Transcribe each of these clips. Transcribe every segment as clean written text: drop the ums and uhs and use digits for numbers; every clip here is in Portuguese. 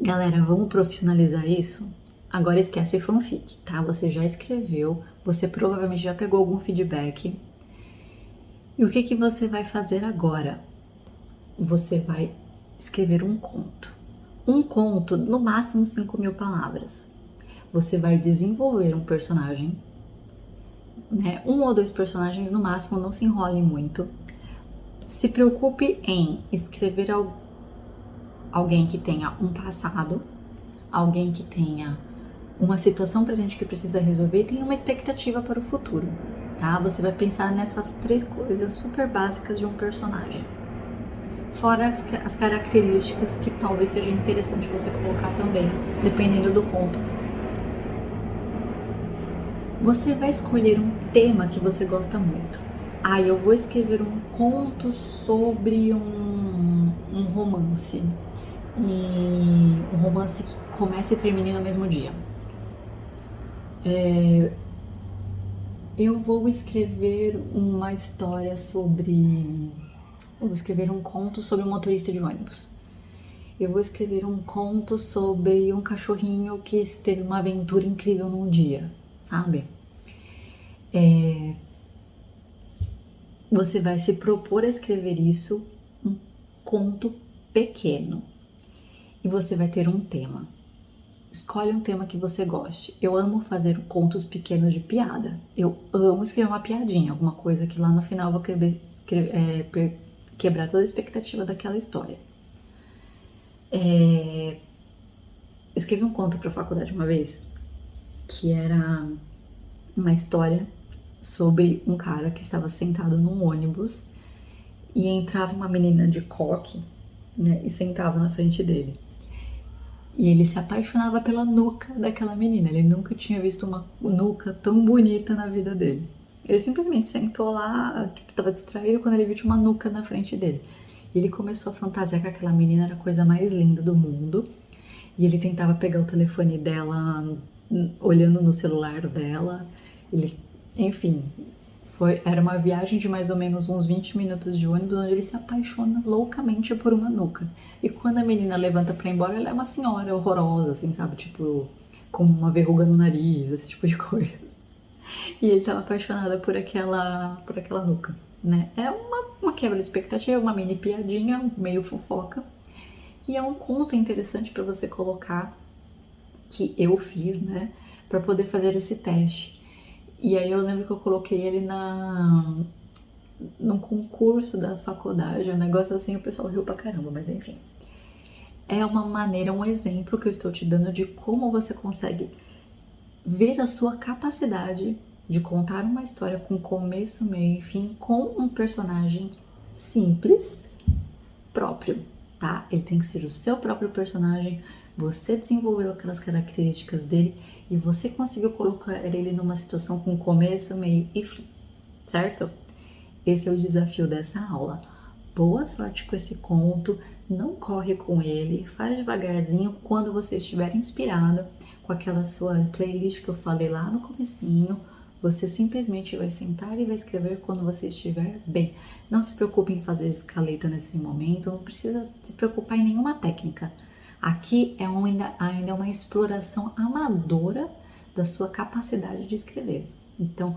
Galera, vamos profissionalizar isso? Agora esquece fanfic, tá? Você já escreveu, você provavelmente já pegou algum feedback. E o que que você vai fazer agora? Você vai escrever um conto. Um conto, no máximo 5.000 palavras. Você vai desenvolver um personagem, né? Um ou dois personagens no máximo, não se enrole muito. Se preocupe em escrever alguém que tenha um passado, alguém que tenha uma situação presente que precisa resolver e tenha uma expectativa para o futuro, tá? Você vai pensar nessas três coisas super básicas de um personagem. Fora as características que talvez seja interessante você colocar também, dependendo do conto. Você vai escolher um tema que você gosta muito. Ah, eu vou escrever um conto sobre um romance. E um romance que começa e termine no mesmo dia. Eu vou escrever uma história sobre. Eu vou escrever um conto sobre um motorista de ônibus. Eu vou escrever um conto sobre um cachorrinho que teve uma aventura incrível num dia, sabe? Você vai se propor a escrever isso, um conto pequeno. E você vai ter um tema. Escolhe um tema que você goste. Eu amo fazer contos pequenos de piada. Eu amo escrever uma piadinha, alguma coisa que lá no final eu vou quebrar toda a expectativa daquela história. Eu escrevi um conto para a faculdade uma vez que era uma história sobre um cara que estava sentado num ônibus e entrava uma menina de coque, né, e sentava na frente dele. E ele se apaixonava pela nuca daquela menina. Ele nunca tinha visto uma nuca tão bonita na vida dele. Ele simplesmente sentou lá, tipo, tava distraído quando ele viu uma nuca na frente dele. E ele começou a fantasiar que aquela menina era a coisa mais linda do mundo. E ele tentava pegar o telefone dela, olhando no celular dela. Ele, enfim, era uma viagem de mais ou menos uns 20 minutos de ônibus, onde ele se apaixona loucamente por uma nuca. E quando a menina levanta pra ir embora, ela é uma senhora horrorosa, assim, sabe? Tipo, com uma verruga no nariz, esse tipo de coisa. E ele tava apaixonado por aquela nuca, né? É uma quebra de expectativa, uma mini piadinha, meio fofoca. E é um conto interessante para você colocar, que eu fiz, né? Pra poder fazer esse teste. E aí eu lembro que eu coloquei ele num concurso da faculdade, um negócio assim, o pessoal riu pra caramba, mas enfim. É uma maneira, um exemplo que eu estou te dando de como você consegue ver a sua capacidade de contar uma história com começo, meio e fim, com um personagem simples, próprio, tá? Ele tem que ser o seu próprio personagem, você desenvolveu aquelas características dele e você conseguiu colocar ele numa situação com começo, meio e fim, certo? Esse é o desafio dessa aula. Boa sorte com esse conto, não corre com ele, faz devagarzinho quando você estiver inspirado com aquela sua playlist que eu falei lá no comecinho. Você simplesmente vai sentar e vai escrever quando você estiver bem. Não se preocupe em fazer escaleta nesse momento, não precisa se preocupar em nenhuma técnica. Aqui ainda é uma exploração amadora da sua capacidade de escrever. Então,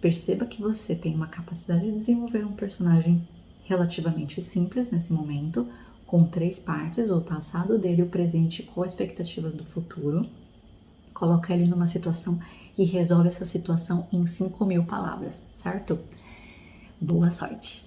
perceba que você tem uma capacidade de desenvolver um personagem relativamente simples nesse momento, com 3 partes, o passado dele, o presente com a expectativa do futuro. Coloca ele numa situação e resolve essa situação em 5.000 palavras, certo? Boa sorte!